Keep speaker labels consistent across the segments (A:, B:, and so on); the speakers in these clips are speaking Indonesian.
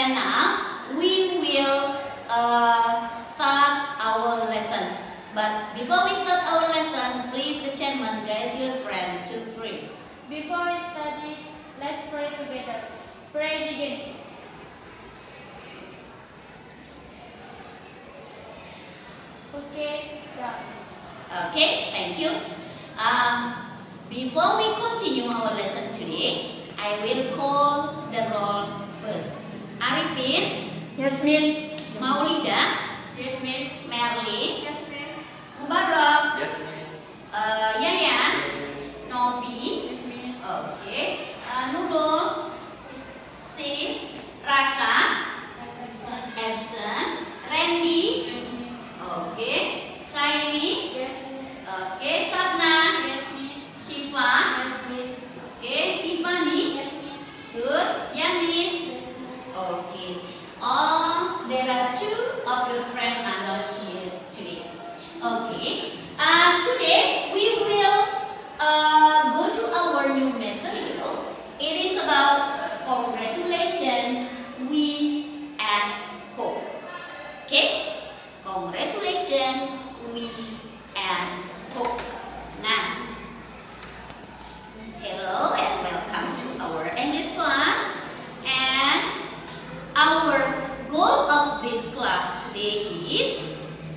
A: then now we will start our lesson. But before we start our lesson, please the chairman guide your friend to pray.
B: Before we study, let's pray together. Pray begin. Okay, done.
A: Okay, thank you. Before we continue our lesson today, I will call the roll first. Arifin,
C: Yes, Miss.
A: Maulida,
B: Yes, miss.
A: Merli,
B: Yes, miss.
A: Mubarak,
D: Yes, miss.
A: Yayan, Nobi,
B: Yes, miss.
A: okay, Nurul, Sim, Raka, Edson, Randy, okay, Sairi,
B: Yes, miss.
A: okay, Sabna,
B: Yes, miss.
A: Shiva,
B: Yes, miss.
A: okay, Tiffany,
B: Yes, miss.
A: good, Yanis,
B: Yes, miss.
A: okay. Oh, there are two of your friends are not here today. Okay. Today we will go to our new material. It is about congratulations, wish, and hope. Okay? Congratulations, wish, and hope. Now, hello and welcome to our English class. And our goal of this class today is,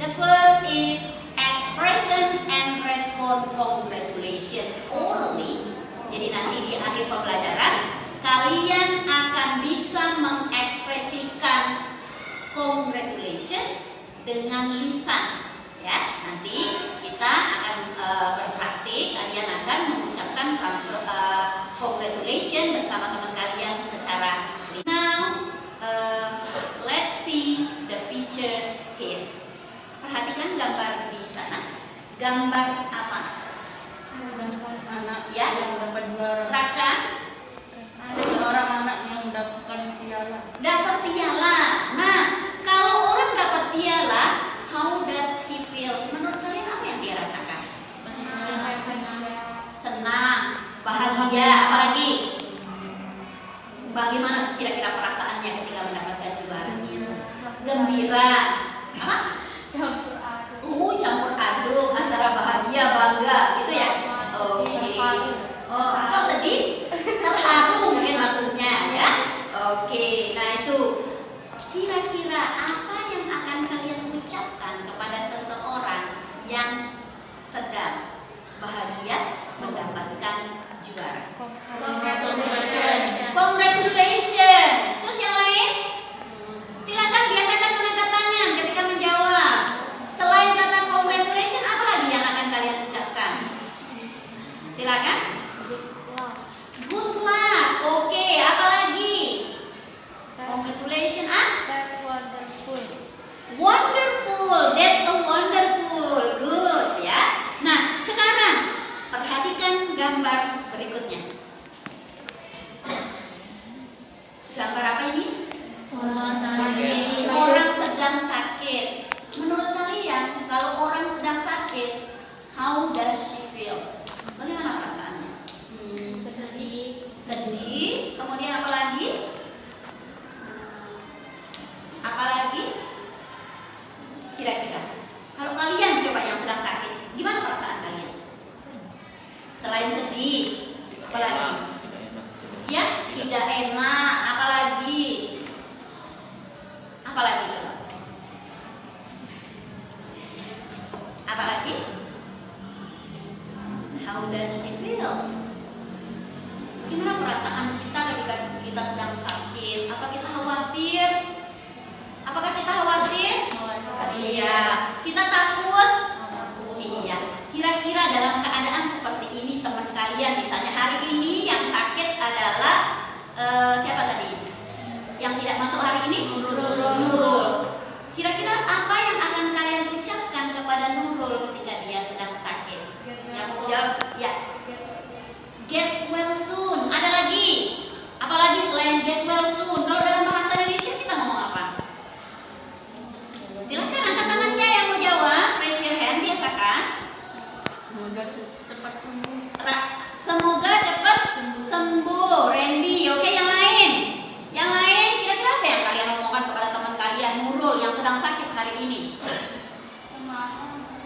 A: the first is expression and respond congratulation orally. Jadi nanti di akhir pembelajaran kalian akan bisa mengekspresikan congratulation dengan lisan. Ya, nanti kita akan berpraktik. Kalian akan mengucapkan congratulation bersama teman kalian secara lisan. Now, let's see the picture here. Perhatikan gambar di sana. Gambar apa?
C: Anak
A: Ya.
C: yang dapat juara.
A: Raka
C: Seorang anak yang mendapatkan piala.
A: dapat piala. Nah, kalau orang dapat piala, how does he feel? Menurut kalian apa yang dia rasakan? Senang, bahagia, apalagi? Bagaimana kira-kira perasaannya ketika mendapatkan juara? Gembira. Apa?
B: Campur aduk.
A: Campur aduk antara bahagia, bangga, gitu ya? Oke. Oh, kok sedih? Terharu mungkin maksudnya ya? Oke, nah itu. Kira-kira apa yang akan kalian ucapkan kepada seseorang yang sedang bahagia mendapatkan juara?
B: Congratulations.
A: Congratulations. Terus yang lain? Silakan biasakan mengangkat tangan ketika menjawab. Selain kata congratulations, apa lagi yang akan kalian ucapkan? Silakan. Good luck. Oke, apa lagi? Congratulations.
B: That's wonderful.
A: Wonderful. That's a wonderful. Good ya. Nah, sekarang perhatikan gambar berikutnya. Gambar apa ini? Orang sedang sakit. Menurut kalian, kalau orang sedang sakit, how does she feel? Bagaimana perasaannya?
B: Sedih.
A: Sedih. Kemudian apa lagi? Apa lagi? Kira-kira. Kalau kalian coba yang sedang sakit, gimana perasaan kalian? Selain sedih, apa lagi? Ya, tidak enak. Apa lagi? Apa lagi coba? Apa lagi? How does she feel? Gimana perasaan kita ketika kita sedang sakit? Apa kita khawatir? Apakah kita khawatir? Iya. Kita takut? Iya. Kira-kira dalam keadaan seperti ini teman kalian, misalnya hari ini yang sakit adalah siapa tadi? Yang tidak masuk hari ini? Nurul. Kira-kira apa yang akan kalian ucapkan kepada Nurul ketika dia sedang sakit? Yang jawab, ya. Get well soon. Ada lagi? Apalagi selain get well soon? Kalau dalam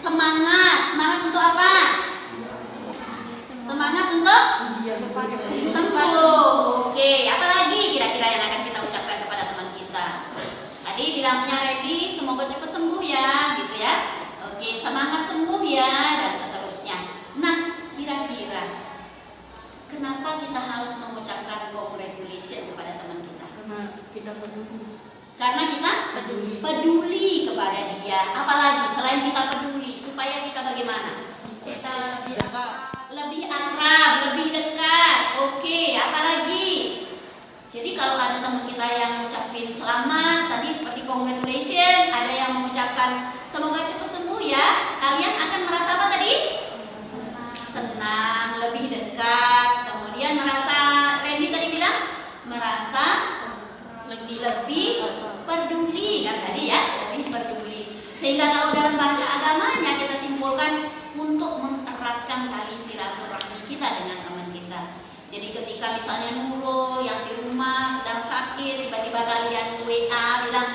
A: Semangat. Semangat untuk apa? Semangat untuk sembuh. Oke, apa lagi kira-kira yang akan kita ucapkan kepada teman kita? Tadi bilangnya Randy, semoga cepat sembuh ya, gitu ya. Oke, semangat sembuh ya, dan seterusnya. Nah, kira-kira kenapa kita harus mengucapkan congratulations kepada teman kita?
C: Karena kita peduli.
A: Karena kita peduli kepada dia. Apalagi selain kita peduli, supaya kita bagaimana?
B: Kita lebih
A: Lebih akrab, lebih dekat. Oke, apalagi? Jadi kalau ada teman kita yang mengucapin selamat, tadi seperti congratulations, ada yang mengucapkan semoga cepat sembuh ya, kalian akan merasa apa tadi? Senang, lebih dekat. Kemudian merasa, Randy tadi bilang, merasa lebih peduli kan tadi ya, lebih peduli. Sehingga kalau dalam bahasa agamanya kita simpulkan untuk mengeratkan tali silaturahmi kita dengan teman kita. Jadi ketika misalnya Nurul yang di rumah sedang sakit, tiba-tiba kalian WA bilang,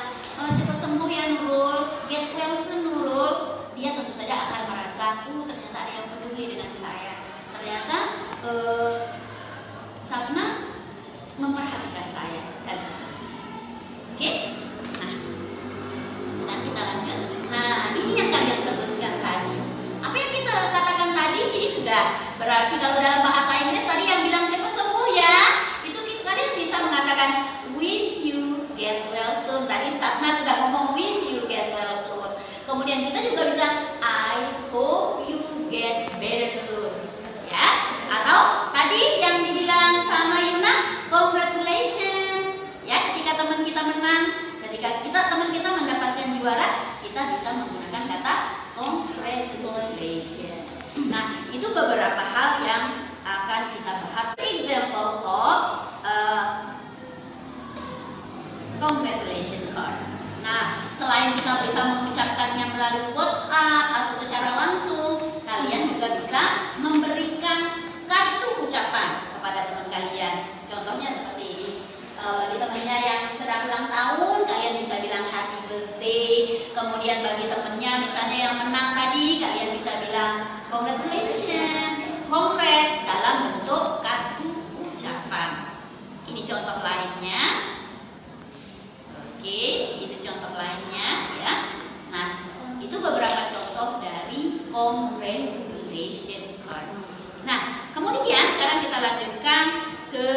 A: cepat sembuh ya Nurul, get well soon Nurul, dia tentu saja akan merasa, ternyata ada yang peduli dengan saya. Ternyata Sapna memperhatikan saya dan seterusnya. Oke? Nah, kita lanjut. Nah, ini yang kalian sebutkan tadi. Apa yang kita katakan tadi ini sudah berarti kalau dalam bahasa Inggris tadi yang bilang cepat sembuh ya, itu kalian bisa mengatakan wish you get well soon. Tadi Sapna sudah ngomong wish you get well soon. Kemudian kita juga bisa I hope you get better soon. Ya, atau tadi yang dibilang sama Yuna, congratulations. Ya, ketika teman kita menang, ketika teman kita mendapatkan juara, kita bisa menggunakan kata congratulations. Nah, itu beberapa hal yang akan kita bahas. Example of congratulations cards. Nah, selain kita bisa mengucapkannya melalui WhatsApp atau secara langsung, kalian juga bisa memberikan kartu ucapan kepada teman kalian. Contohnya seperti ini. Bagi temannya yang sedang ulang tahun, kalian bisa bilang happy birthday. Kemudian bagi temannya misalnya yang menang tadi, kalian bisa bilang congratulations, congrats dalam bentuk kartu ucapan. Ini contoh lainnya. Oke, itu contoh lainnya ya. Nah, itu beberapa contoh dari congratulation card. Nah, kemudian sekarang kita lanjutkan ke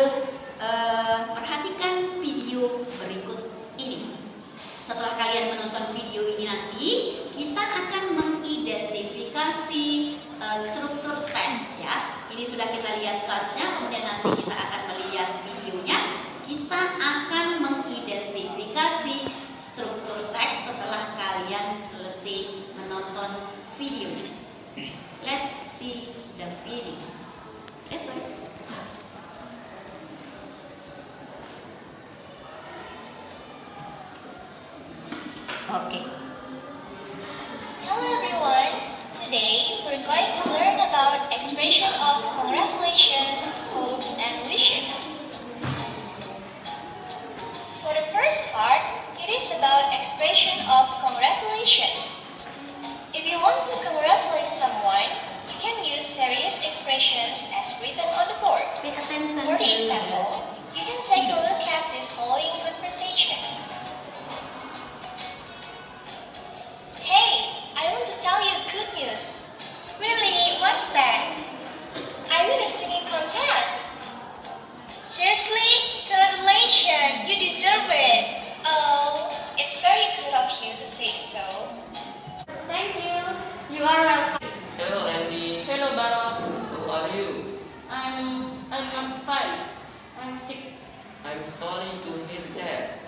A: perhatikan video berikut ini. Setelah kalian menonton video ini nanti, kita akan mengidentifikasi struktur teks ya. Ini sudah kita lihat cards-nya, kemudian nanti kita akan melihat videonya. Kita akan mengidentifikasi struktur teks setelah kalian selesai menonton videonya. Let's see the video. Sorry. Okay.
D: Hello everyone! Today we're going to learn about expression of congratulations, hopes, and wishes. For the first part, it is about expression of congratulations. If you want to congratulate someone, you can use various expressions as written on the board.
A: Pay attention
D: For
A: to
D: example, you can take a look at this following conversation. Hey, I want to tell you good news. Really? What's that? I win a singing contest. Seriously? Congratulations, you deserve it. Oh, it's very good of you to say so.
B: Thank you. You are welcome.
E: Hello Andy,
C: Hello Barok,
E: how are you?
C: I'm fine. I'm sick.
E: I'm sorry to hear that.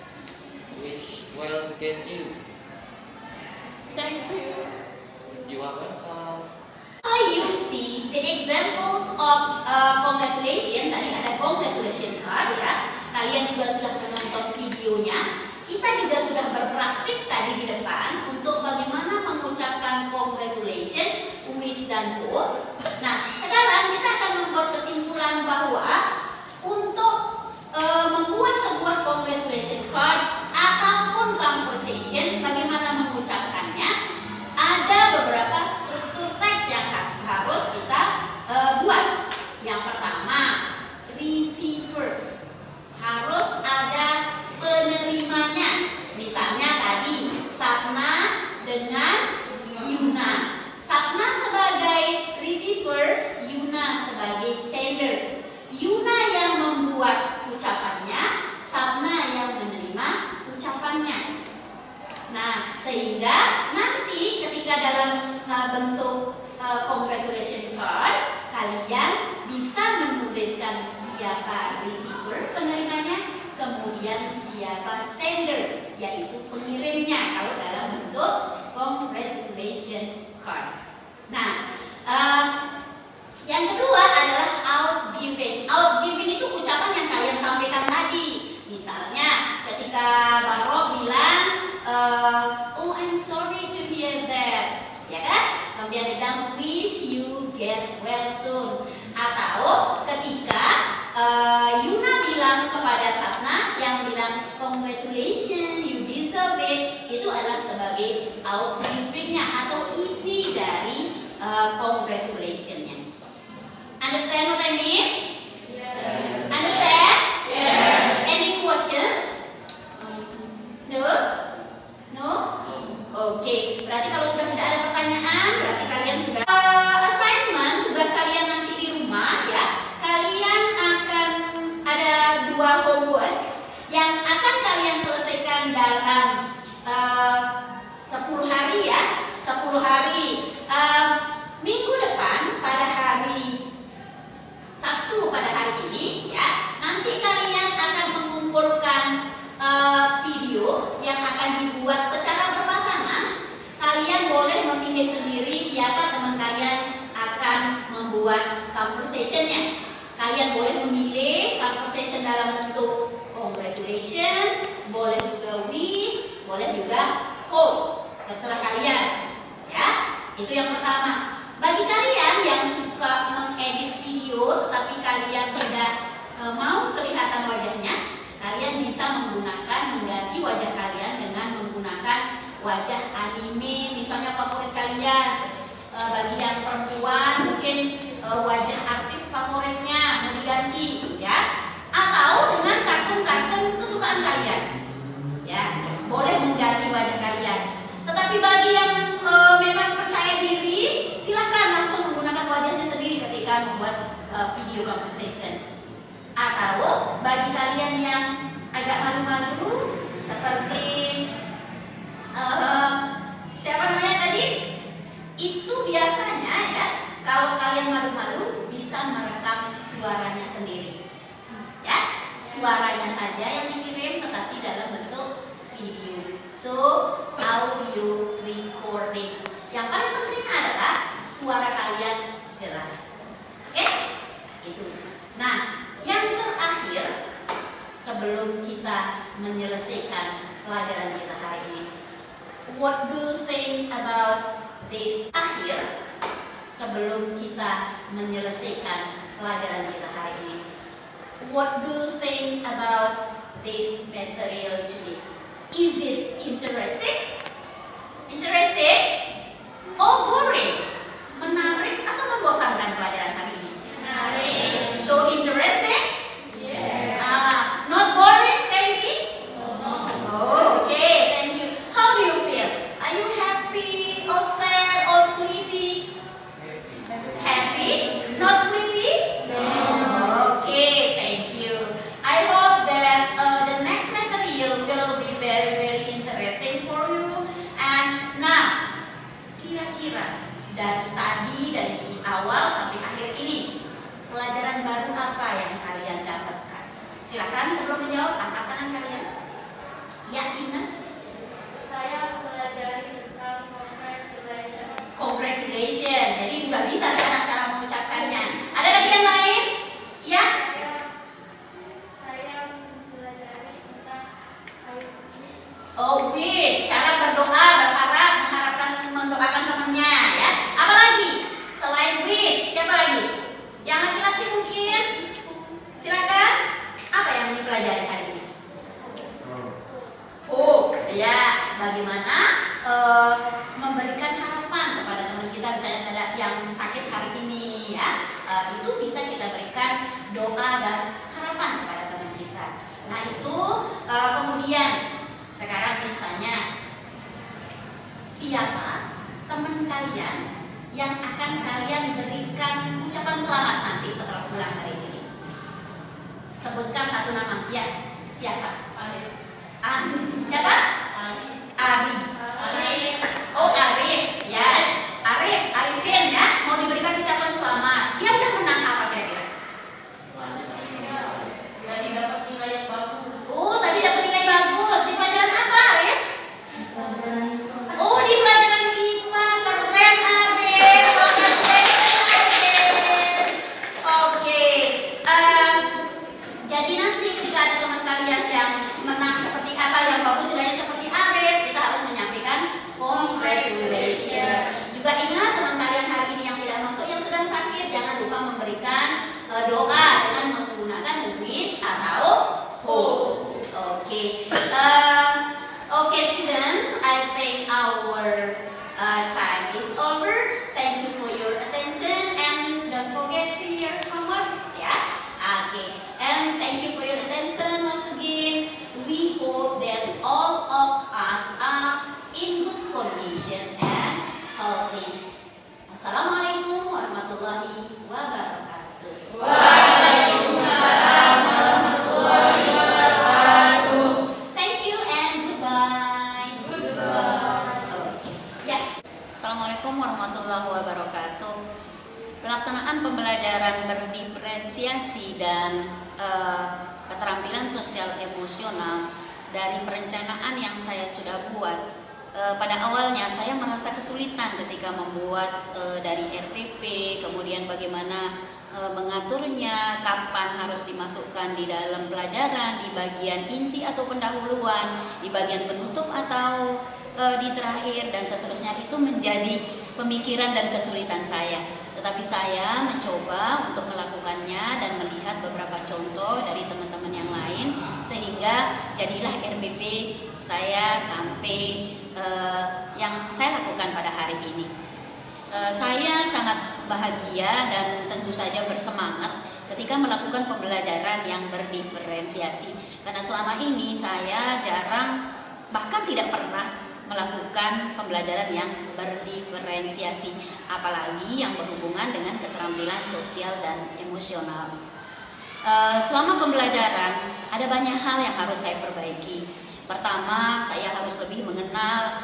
E: Wish well get you.
C: Thank you.
E: You are welcome.
A: You see the examples of congratulation. Tadi ada congratulation card ya. Kalian juga sudah menonton videonya. Kita juga sudah berpraktik tadi di depan untuk bagaimana mengucapkan congratulation, wish dan hope. Nah, sekarang kita akan membuat kesimpulan bahwa untuk membuat sebuah congratulation card ataupun conversation, bagaimana mengucapkannya, ada beberapa membuat ucapannya, Sapna yang menerima ucapannya. Nah, sehingga nanti ketika dalam bentuk congratulation card, kalian bisa menuliskan siapa receiver penerimanya, kemudian siapa sender yaitu pengirimnya kalau dalam bentuk congratulation card. Nah, yang kedua adalah outgiving. Outgiving itu ucapan yang kalian sampaikan tadi. Misalnya ketika Baro bilang, oh I'm sorry to hear that, ya kan? Kemudian bilang wish you get well soon. Atau ketika Yuna bilang kepada Sapna yang bilang congratulations you deserve it, itu adalah sebagai outgivingnya atau isi dari congratulationnya. Understand what I mean?
C: Yes.
A: Understand?
C: Yes.
A: Any questions? No? No? Oke, berarti kalau sudah tidak ada pertanyaan, berarti kalian sudah assignment, tugas kalian nanti di rumah ya. Kalian akan ada 2 homework yang akan kalian selesaikan dalam 10 hari ya. 10 hari. Minggu depan pada hari Sabtu pada hari ini ya, nanti kalian akan mengumpulkan video yang akan dibuat secara berpasangan. Kalian boleh memilih sendiri siapa teman kalian akan membuat conversation-nya. Kalian boleh memilih conversation dalam bentuk congratulation, boleh juga wish, boleh juga hope. Terserah kalian. Ya, itu yang pertama. Bagi kalian yang suka mengedit video tetapi kalian tidak mau kelihatan wajahnya, kalian bisa mengganti wajah kalian dengan menggunakan wajah anime, misalnya favorit kalian. Bagi yang perempuan mungkin wajah artis favoritnya mau diganti, ya. Atau dengan kartun-kartun kesukaan kalian, ya. Boleh mengganti wajah kalian. Tetapi bagi yang memang percaya diri, silakan langsung menggunakan wajahnya sendiri ketika membuat video conversation. Atau bagi kalian yang agak malu-malu, seperti siapa namanya tadi? Itu biasanya ya, kalau kalian malu-malu bisa merekam suaranya sendiri. Ya, suaranya saja yang dikirim, tetapi dalam bentuk video. So, audio recording. Yang paling penting adalah suara kalian jelas. Oke? Itu. Nah, yang terakhir sebelum kita menyelesaikan pelajaran kita hari ini, what do you think about this? Akhir sebelum kita menyelesaikan pelajaran kita hari ini, what do you think about this material today? Is it interesting? Interesting? Oh, boring? Menarik atau membosankan pelajaran hari ini?
C: Menarik.
A: So interesting?
C: Yes.
A: Not boring, Tandy?
C: No.
A: Oh, okay, thank you. How do you feel? Are you happy or sad or sleepy? Happy? Not sleepy?
C: No.
A: Okay, thank you. I hope that the next material will be very, very interesting for you. And now, kira-kira dari awal sampai akhir ini, pelajaran baru apa yang kalian dapatkan? Silakan sebelum menjawab, angkat tangan kalian. Ya, Ina.
B: Saya mempelajari tentang congratulations.
A: Congratulations. Jadi udah bisa sekarang cara mengucapkannya. Ada lagi yang lain? Ya.
B: Saya mempelajari tentang I wish.
A: Oh, wish. Cara berdoa, berharap, mendoakan temannya, ya. Apa lagi? Selain wish, siapa lagi? Yang laki-laki mungkin? Silakan. Apa yang dipelajari hari ini? Oh, ya. Bagaimana memberikan harapan kepada teman kita, misalnya ada yang sakit hari ini, ya. Itu bisa kita berikan doa dan harapan kepada teman kita. Nah, itu kemudian sekarang misalnya siapa teman kalian yang akan kalian berikan ucapan selamat nanti setelah pulang dari sini? sebutkan satu nama. Ya, siapa?
C: Arif.
A: Siapa? Ari. Oh, Arif. Ya, Arifin ya. Mau diberikan ucapan selamat. Dia udah menang apa kira-kira?
C: Tadi dapat nilai yang bagus.
A: Oh, tadi dapat nilai bagus. Di pelajaran apa, Arif? Oh, di pelajaran IPA. Keren, Arif. Keren, Arif. Oke. Jadi nanti ketika ada teman kalian yang menang seperti apa, yang bagus nilainya seperti Arif, kita harus menyampaikan congratulations. Juga ingat teman kalian hari ini yang tidak masuk, yang sedang sakit, jangan lupa memberikan doa dengan menggunakan wish atau hope. Oke. Okay, students, I think our time is over. Thank you for your attention and don't forget to your homework. Yeah. Okay. And thank you for your attention once again. We hope that all of us are in good condition and healthy. Assalamualaikum warahmatullahi wabarakatuh. Thank you and goodbye. Ya. Assalamualaikum warahmatullahi wabarakatuh. Pelaksanaan pembelajaran berdiferensiasi dan keterampilan sosial emosional dari perencanaan yang saya sudah buat. Pada awalnya saya merasa kesulitan ketika membuat dari RPP, kemudian bagaimana mengaturnya, kapan harus dimasukkan di dalam pelajaran, di bagian inti atau pendahuluan, di bagian penutup atau di terakhir dan seterusnya. Itu menjadi pemikiran dan kesulitan saya. Tetapi saya mencoba untuk melakukannya dan melihat beberapa contoh dari teman-teman yang lain, sehingga jadilah RPP saya sampai yang saya lakukan pada hari ini. Saya sangat bahagia dan tentu saja bersemangat ketika melakukan pembelajaran yang berdiferensiasi, karena selama ini saya jarang, bahkan tidak pernah melakukan pembelajaran yang berdiferensiasi, apalagi yang berhubungan dengan keterampilan sosial dan emosional. Selama pembelajaran ada banyak hal yang harus saya perbaiki. Pertama, saya harus lebih mengenal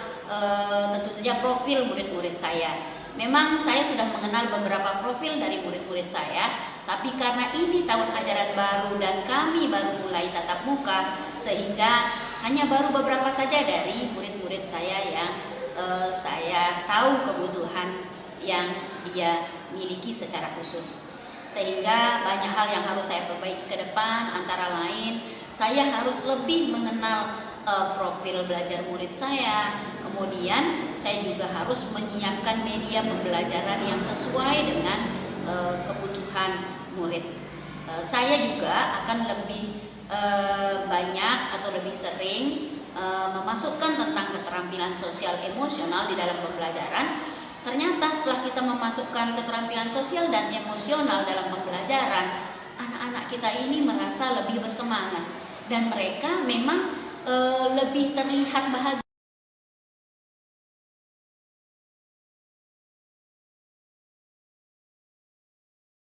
A: tentu saja profil murid-murid saya. Memang saya sudah mengenal beberapa profil dari murid-murid saya, tapi karena ini tahun ajaran baru dan kami baru mulai tatap muka, sehingga hanya baru beberapa saja dari murid-murid saya yang saya tahu kebutuhan yang dia miliki secara khusus. Sehingga banyak hal yang harus saya perbaiki ke depan, antara lain saya harus lebih mengenal profil belajar murid saya. Kemudian saya juga harus menyiapkan media pembelajaran yang sesuai dengan kebutuhan murid. Saya juga akan lebih banyak atau lebih sering memasukkan tentang keterampilan sosial emosional di dalam pembelajaran. Ternyata setelah kita memasukkan keterampilan sosial dan emosional dalam pembelajaran, anak-anak kita ini merasa lebih bersemangat dan mereka memang lebih terlihat bahagia.